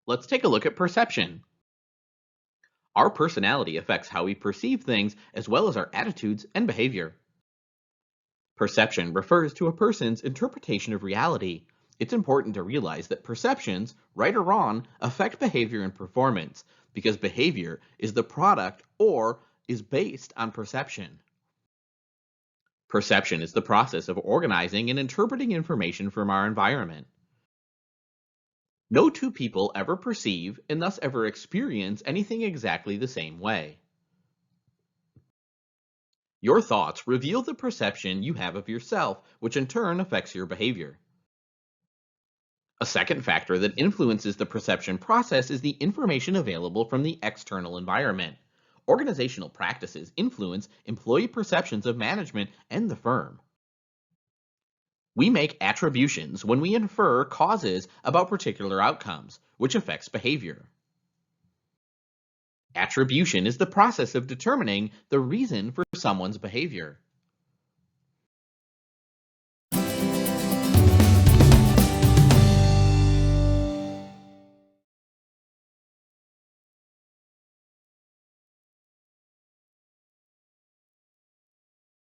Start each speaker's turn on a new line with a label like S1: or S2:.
S1: Let's take a look at perception. Our personality affects how we perceive things as well as our attitudes and behavior. Perception refers to a person's interpretation of reality. It's important to realize that perceptions, right or wrong, affect behavior and performance because behavior is the product or is based on perception. Perception is the process of organizing and interpreting information from our environment. No two people ever perceive and thus ever experience anything exactly the same way. Your thoughts reveal the perception you have of yourself, which in turn affects your behavior. A second factor that influences the perception process is the information available from the external environment. Organizational practices influence employee perceptions of management and the firm. We make attributions when we infer causes about particular outcomes, which affects behavior. Attribution is the process of determining the reason for someone's behavior.